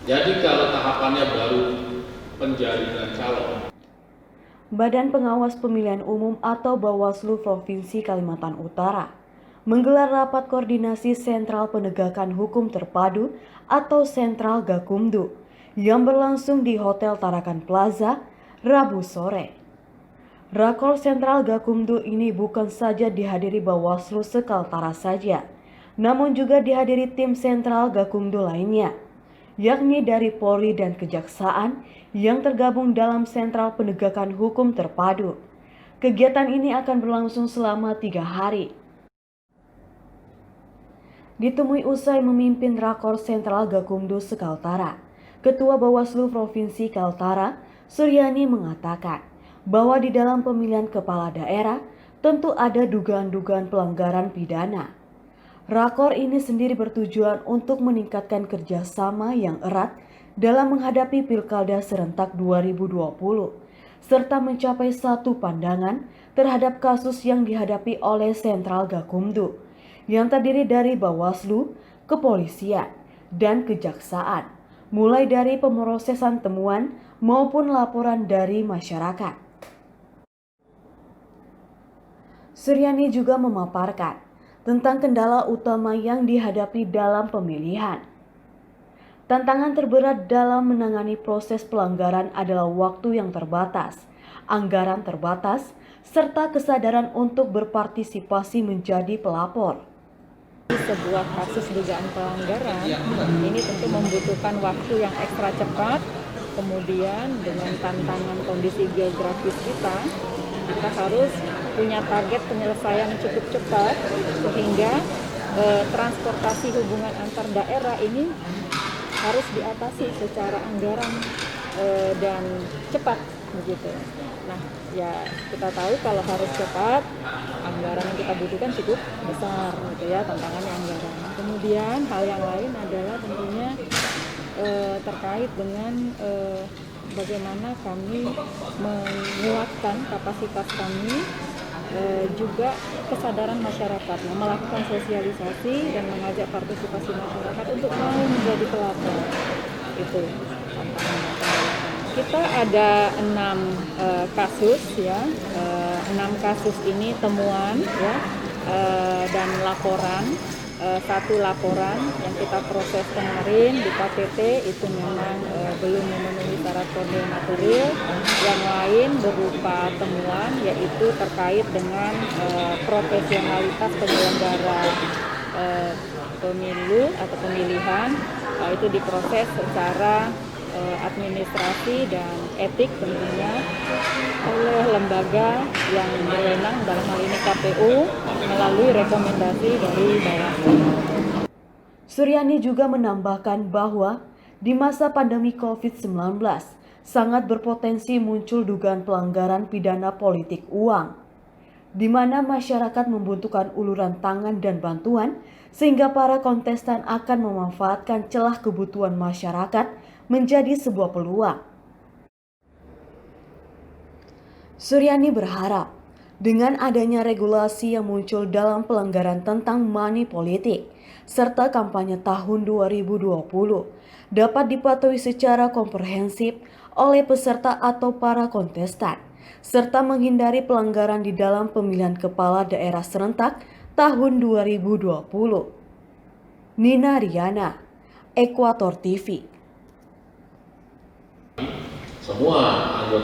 Jadi kalau tahapannya baru penjaringan calon. Badan Pengawas Pemilihan Umum atau Bawaslu Provinsi Kalimantan Utara menggelar rapat koordinasi Sentral Penegakan Hukum Terpadu atau Sentral Gakumdu yang berlangsung di Hotel Tarakan Plaza, Rabu sore. Rakor Sentral Gakumdu ini bukan saja dihadiri Bawaslu Sekaltara saja, namun juga dihadiri tim Sentral Gakumdu lainnya, yakni dari Polri dan Kejaksaan yang tergabung dalam Sentral Penegakan Hukum Terpadu. Kegiatan ini akan berlangsung selama 3 hari. Ditemui usai memimpin Rakor Sentral Gakumdu Sekaltara, Ketua Bawaslu Provinsi Kaltara, Suryani mengatakan bahwa di dalam pemilihan kepala daerah tentu ada dugaan-dugaan pelanggaran pidana. Rakor ini sendiri bertujuan untuk meningkatkan kerjasama yang erat dalam menghadapi Pilkada serentak 2020, serta mencapai satu pandangan terhadap kasus yang dihadapi oleh Sentral Gakumdu, yang terdiri dari Bawaslu, Kepolisian, dan Kejaksaan, mulai dari pemrosesan temuan maupun laporan dari masyarakat. Suryani juga memaparkan tentang kendala utama yang dihadapi dalam pemilihan. Tantangan terberat dalam menangani proses pelanggaran adalah waktu yang terbatas, anggaran terbatas, serta kesadaran untuk berpartisipasi menjadi pelapor. Sebuah kasus dugaan pelanggaran ini tentu membutuhkan waktu yang ekstra cepat, kemudian dengan tantangan kondisi geografis kita harus punya target penyelesaian cukup cepat sehingga transportasi hubungan antar daerah ini harus diatasi secara anggaran dan cepat begitu. Nah, ya kita tahu kalau harus cepat, anggaran yang kita butuhkan cukup besar gitu ya, tantangannya anggaran. Kemudian hal yang lain adalah tentunya terkait dengan bagaimana kami menguatkan kapasitas kami, juga kesadaran masyarakat, melakukan sosialisasi dan mengajak partisipasi masyarakat untuk mau menjadi pelapor. Itu tantangannya. Kita ada 6 kasus ya, 6 kasus ini temuan ya, dan laporan. 1 laporan yang kita proses kemarin di KPT itu memang belum memenuhi syarat formil material. Yang lain berupa temuan yaitu terkait dengan profesionalitas penyelenggara pemilu atau pemilihan, itu diproses secara administrasi dan etik tentunya oleh lembaga yang berwenang, dalam hal ini KPU, melalui rekomendasi dari Bawaslu. Suryani juga menambahkan bahwa di masa pandemi COVID-19 sangat berpotensi muncul dugaan pelanggaran pidana politik uang, di mana masyarakat membutuhkan uluran tangan dan bantuan sehingga para kontestan akan memanfaatkan celah kebutuhan masyarakat menjadi sebuah peluang. Suryani berharap dengan adanya regulasi yang muncul dalam pelanggaran tentang money politik serta kampanye tahun 2020 dapat dipatuhi secara komprehensif oleh peserta atau para kontestan, serta menghindari pelanggaran di dalam pemilihan kepala daerah serentak tahun 2020. Nina Riana, Ekuator TV. Semua